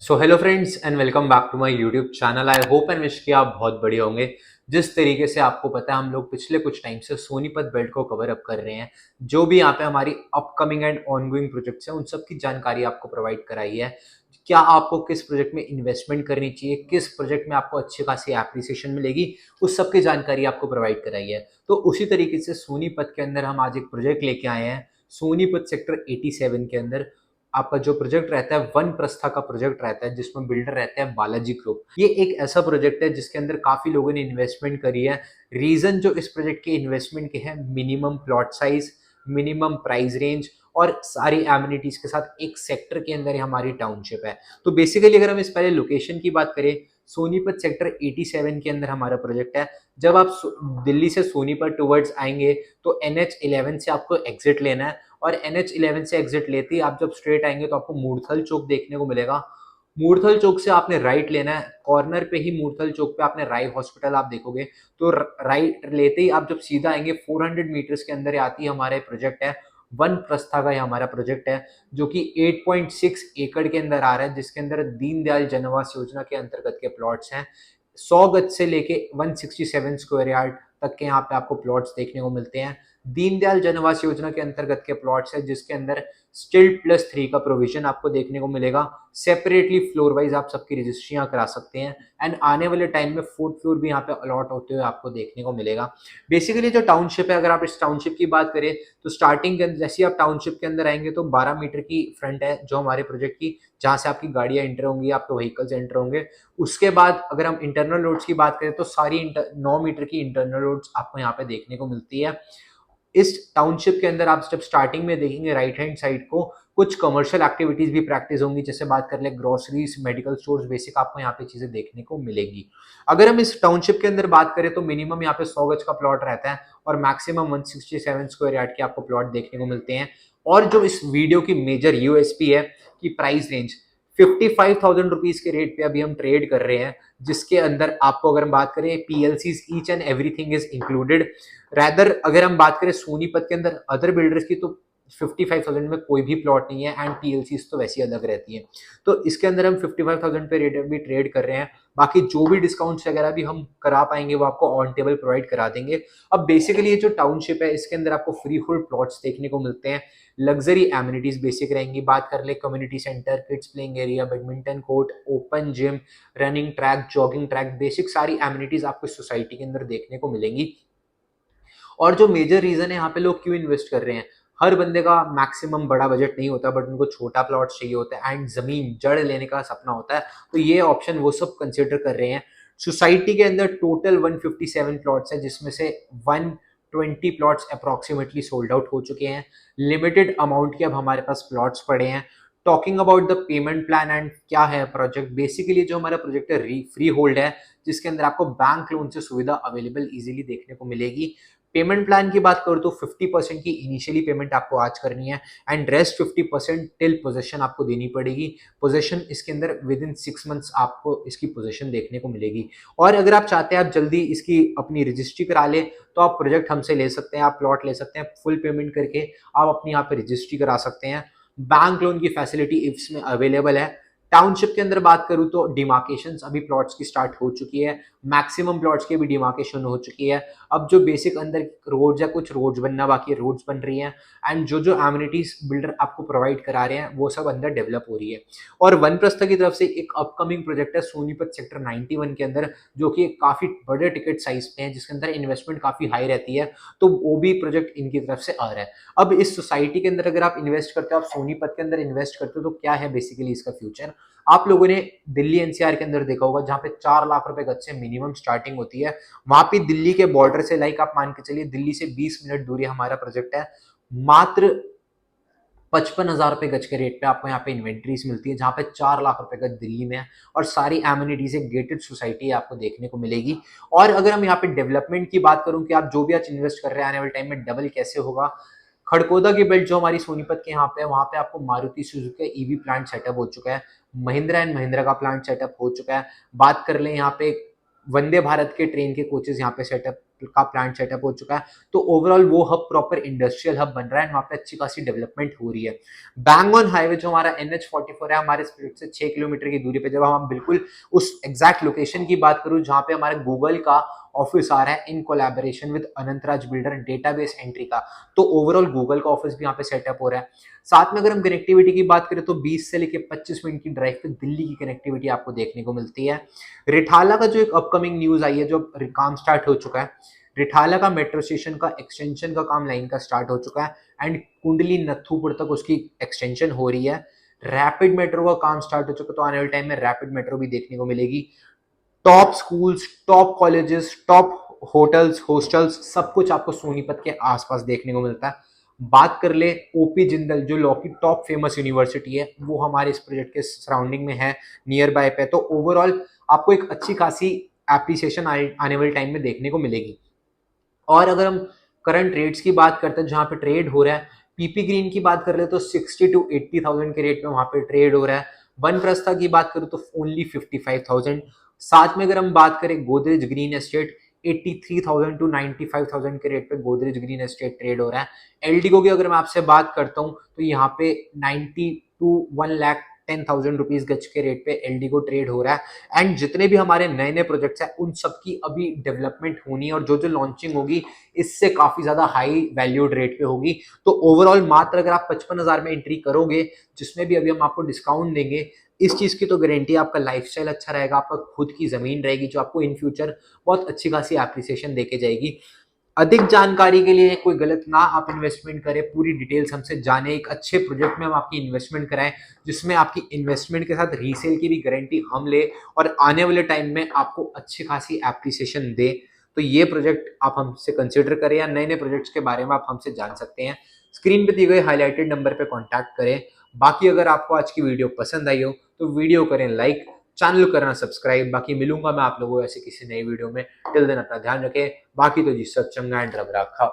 So hello friends and welcome back to my YouTube channel. I hope and wish कि आप बहुत बढ़िया होंगे। जिस तरीके से आपको पता है हम लोग पिछले कुछ टाइम से सोनीपत बेल्ट को कवर अप कर रहे हैं। जो भी यहाँ पे हमारी अपकमिंग एंड ऑनगोइंग प्रोजेक्ट्स हैं उन सब की जानकारी आपको प्रोवाइड कराई है। क्या आपको किस प्रोजेक्ट में इन्वेस्टमेंट करनी चाहिए, किस प्रोजेक्ट में आपको अच्छी खासी एप्रिसिएशन मिलेगी, उस सब की जानकारी आपको प्रोवाइड कराई है। तो उसी तरीके से सोनीपत के अंदर हम आज एक प्रोजेक्ट लेके आए हैं। सोनीपत सेक्टर 87 के अंदर आपका जो प्रोजेक्ट रहता है वन प्रस्था का प्रोजेक्ट रहता है, जिसमें बिल्डर रहते हैं बालाजी ग्रुप। ये एक ऐसा प्रोजेक्ट है जिसके अंदर काफी लोगों ने इन्वेस्टमेंट करी है। रीजन जो इस प्रोजेक्ट के इन्वेस्टमेंट के हैं, minimum plot size, minimum price range और सारी एमिनिटीज के साथ एक सेक्टर के अंदर ही हमारी टाउनशिप है। तो बेसिकली अगर हम इस पहले लोकेशन की बात करें, सोनीपत सेक्टर 87 के अंदर हमारा प्रोजेक्ट है। जब आप दिल्ली से सोनीपत टुवर्ड्स आएंगे तो NH11 से आपको एग्जिट लेना है और NH11 से एग्जिट लेते ही आप जब स्ट्रेट आएंगे तो आपको मूर्थल चौक देखने को मिलेगा। मूर्थल चौक से आपने राइट लेना है। कॉर्नर पे ही मूर्थल चौक पे आपने राय हॉस्पिटल आप देखोगे तो राइट लेते ही आप जब सीधा आएंगे 400 मीटर्स के अंदर आती है हमारे प्रोजेक्ट है वन प्रस्था का। ये हमारा प्रोजेक्ट है जो कि 8.6 एकड़ के अंदर आ रहा है, जिसके अंदर दीनदयाल जनआवास योजना के अंतर्गत के प्लॉट्स हैं। 100 गज से लेके 167 स्क्वायर यार्ड तक के यहाँ पे आपको प्लॉट्स देखने को मिलते हैं। दीनदयाल जनआवास योजना के अंतर्गत के प्लॉट्स है जिसके अंदर स्टिल्ट प्लस 3 का प्रोविजन आपको देखने को मिलेगा। सेपरेटली फ्लोर वाइज आप सबकी रजिस्ट्रियां करा सकते हैं एंड आने वाले टाइम में फोर्थ फ्लोर भी यहाँ पे अलॉट होते हुए आपको देखने को मिलेगा। बेसिकली जो टाउनशिप है, अगर आप इस टाउनशिप की बात करें तो स्टार्टिंग के अंदर जैसे आप टाउनशिप के अंदर आएंगे तो 12 मीटर की फ्रंट है जो हमारे प्रोजेक्ट की, जहां से आपकी गाड़ियां एंटर होंगी, आपके व्हीकल्स एंटर होंगे। उसके बाद अगर हम इंटरनल रोड्स की बात करें तो सारी 9 मीटर की इंटरनल रोड्स आपको यहाँ पे देखने को मिलती है। इस टाउनशिप के अंदर आप जब स्टार्टिंग में देखेंगे राइट हैंड साइड को कुछ कमर्शियल एक्टिविटीज भी प्रैक्टिस होंगी, जैसे बात कर ले ग्रोसरीज, मेडिकल स्टोर्स, बेसिक आपको यहाँ पे चीजें देखने को मिलेगी। अगर हम इस टाउनशिप के अंदर बात करें तो मिनिमम यहाँ पे 100 गज का प्लॉट रहता है और मैक्सिमम 167 स्क्वायर यार्ड के आपको प्लॉट देखने को मिलते हैं। और जो इस वीडियो की मेजर यूएसपी है कि प्राइस रेंज 55,000 रुपीज के रेट पे अभी हम ट्रेड कर रहे हैं, जिसके अंदर आपको अगर हम बात करें पीएलसीज each and everything is included. Rather अगर हम बात करें सोनीपत के अंदर अदर बिल्डर्स की तो 55,000 में कोई भी प्लॉट नहीं है एंड पीएलसीज तो वैसी अलग रहती है। तो इसके अंदर हम 55,000 पे रेट भी ट्रेड कर रहे हैं। बाकी जो भी डिस्काउंट्स वगैरह भी हम करा पाएंगे वो आपको ऑन टेबल प्रोवाइड करा देंगे। अब बेसिकली ये जो टाउनशिप है इसके अंदर आपको फ्री होल्ड प्लॉट्स देखने को मिलते हैं। लग्जरी एमिनिटीज बेसिक रहेंगी। बात कर ले community centre, kids playing area, badminton court, open gym, running track, jogging track, basic सारी एमिनिटीज आपको सोसाइटी के अंदर देखने को मिलेंगी। और जो मेजर रीजन है यहाँ पे लोग क्यों इन्वेस्ट कर रहे हैं, हर बंदे का मैक्सिमम बड़ा बजट नहीं होता, बट उनको छोटा प्लॉट चाहिए होता है एंड जमीन जड़ लेने का सपना होता है, तो ये ऑप्शन वो सब कंसिडर कर रहे हैं। सोसाइटी के अंदर टोटल 157 प्लॉट्स है जिसमें से 120 प्लॉट्स अप्रोक्सीमेटली सोल्ड आउट हो चुके हैं। लिमिटेड अमाउंट के अब हमारे पास प्लॉट्स पड़े हैं। Talking about the payment plan and क्या है प्रोजेक्ट, बेसिकली जो हमारा प्रोजेक्ट है फ्री होल्ड है, जिसके अंदर आपको बैंक लोन से सुविधा अवेलेबल इजीली देखने को मिलेगी। पेमेंट प्लान की बात करूँ तो 50% की इनिशियली पेमेंट आपको आज करनी है एंड रेस्ट 50% टिल पोजेशन आपको देनी पड़ेगी। पोजेशन इसके अंदर विद इन 6 मंथ्स आपको इसकी पोजेशन देखने को मिलेगी। और अगर आप चाहते हैं आप जल्दी इसकी अपनी रजिस्ट्री करा ले तो आप प्रोजेक्ट हमसे ले सकते हैं, आप प्लॉट ले सकते हैं, फुल पेमेंट करके आप अपनी यहाँ पे रजिस्ट्री करा सकते हैं। बैंक लोन की फैसिलिटी इसमें अवेलेबल है। टाउनशिप के अंदर बात करूं तो डिमार्केशन अभी प्लॉट्स की स्टार्ट हो चुकी है। मैक्सिमम प्लॉट्स की भी डिमार्केशन हो चुकी है। अब जो बेसिक अंदर रोड्स है, कुछ रोड्स बनना बाकी है, रोड्स बन रही हैं एंड जो एमिनिटीज बिल्डर आपको प्रोवाइड करा रहे हैं वो सब अंदर डेवलप हो रही है। और वनप्रस्थ की तरफ से एक अपकमिंग प्रोजेक्ट है सोनीपत सेक्टर 91 के अंदर, जो कि काफी बड़े टिकट साइज पे है, जिसके अंदर इन्वेस्टमेंट काफी हाई रहती है, तो वो भी प्रोजेक्ट इनकी तरफ से आ रहा है। अब इस सोसाइटी के अंदर अगर आप इन्वेस्ट करते हो, आप सोनीपत के अंदर इन्वेस्ट करते हो, तो क्या है बेसिकली इसका फ्यूचर। आप लोगों ने दिल्ली एनसीआर के अंदर देखा होगा जहां पे 4 लाख रुपए गज से मिनिमम स्टार्टिंग होती है। वहां पे दिल्ली के बॉर्डर से लाइक आप मान के चलिए दिल्ली से 20 मिनट दूरी हमारा प्रोजेक्ट है। मात्र 55,000 रुपए गज के रेट पे आपको यहाँ पे इन्वेंट्रीज मिलती है, जहां पे 4 लाख रुपए गज दिल्ली में है और सारी एमिनिटीज एक गेटेड सोसाइटी आपको देखने को मिलेगी। और अगर हम यहाँ पे डेवलपमेंट की बात करूं कि आप जो भी आज इन्वेस्ट कर रहे हैं आने वाले टाइम में डबल कैसे होगा, खड़कोदा की बेल्ट जो हमारी सोनीपत के यहाँ पे है वहां पे आपको Maruti Suzuki EV plant setup हो चुका है। महिंद्रा एंड महिंद्रा का प्लांट सेटअप हो चुका है। बात कर ले यहाँ पे वंदे भारत के ट्रेन के कोचेस यहाँ पे सेटअप का प्लांट सेटअप हो चुका है। तो ओवरऑल वो हब प्रॉपर इंडस्ट्रियल हब बन रहा है, वहाँ पे अच्छी खासी डेवलपमेंट हो रही है। बैंग ऑन हाईवे जो हमारा NH44 है, हमारे स्प्लिट से 6 किलोमीटर की दूरी पे, जब हम बिल्कुल उस एग्जैक्ट लोकेशन की बात करूं जहां पे हमारे गूगल का ऑफिस आ रहा है in collaboration with Anantraj builder database entry का, तो ओवरऑल गूगल का ऑफिस भी यहाँ पे सेटअप हो रहा है। साथ में अगर हम कनेक्टिविटी की बात करें तो 20 से लेकर 25 मिनट की ड्राइव पे दिल्ली की कनेक्टिविटी आपको देखने को मिलती है। रिठाला का जो एक अपकमिंग न्यूज आई है, जो काम स्टार्ट हो चुका है, रिठाला का मेट्रो स्टेशन का एक्सटेंशन का काम लाइन का स्टार्ट हो चुका है एंड कुंडली नथुपुर तक उसकी एक्सटेंशन हो रही है। रैपिड मेट्रो का काम स्टार्ट हो चुका है, तो आने वाले टाइम में रैपिड मेट्रो भी देखने को मिलेगी। Top schools, top colleges, top hotels, hostels, सब कुछ आपको सोनीपत के आसपास देखने को मिलता है। बात कर ले ओपी जिंदल जो लॉ की टॉप फेमस यूनिवर्सिटी है, वो हमारे इस प्रोजेक्ट के सराउंडिंग में है, नियर बाय पे। तो ओवरऑल आपको एक अच्छी खासी एप्रिसिएशन आने वाले टाइम में देखने को मिलेगी। और अगर हम करंट रेट्स की बात करते हैं जहां पे ट्रेड हो रहा है, पीपी ग्रीन की बात कर ले तो 60 to 80,000 के रेट में वहां पे ट्रेड हो रहा है। वन प्रस्था की बात करूं तो ओनली 55,000। साथ में अगर हम बात करें गोदरेज ग्रीन एस्टेट, 83,000 to 95,000 के रेट पे गोदरेज ग्रीन एस्टेट ट्रेड हो रहा है। एलडीगो की अगर मैं आपसे बात करता हूं तो यहाँ पे 90 to 1,10,000 रुपीज गज के रेट पे एलडीगो ट्रेड हो रहा है। एंड जितने भी हमारे नए नए प्रोजेक्ट्स हैं उन सबकी अभी डेवलपमेंट होनी है, और जो जो लॉन्चिंग होगी इससे काफी ज्यादा हाई वैल्यूड रेट पे होगी। तो ओवरऑल मात्र अगर आप 55,000 में एंट्री करोगे, जिसमें भी अभी हम आपको डिस्काउंट देंगे, इस चीज की तो गारंटी, आपका लाइफस्टाइल अच्छा रहेगा, आपका खुद की जमीन रहेगी जो आपको इन फ्यूचर बहुत अच्छी खासी एप्रिसिएशन देके जाएगी। अधिक जानकारी के लिए कोई गलत ना आप इन्वेस्टमेंट करें, पूरी डिटेल्स हमसे जाने, एक अच्छे प्रोजेक्ट में हम आपकी इन्वेस्टमेंट कराएं जिसमें आपकी इन्वेस्टमेंट के साथ रीसेल की भी गारंटी हम ले और आने वाले टाइम में आपको अच्छी खासी एप्रिसिएशन दे। तो ये प्रोजेक्ट आप हमसे कंसिडर करें, या नए नए प्रोजेक्ट्स के बारे में आप हमसे जान सकते हैं। स्क्रीन पे दिए गए हाईलाइटेड नंबर पे कॉन्टैक्ट करें। बाकी अगर आपको आज की वीडियो पसंद आई हो तो वीडियो करें लाइक, चैनल करना सब्सक्राइब। बाकी मिलूंगा मैं आप लोगों ऐसे किसी नई वीडियो में। टिल देन अपना ध्यान रखें। बाकी तो जी सच चंगा एंड रब रखा।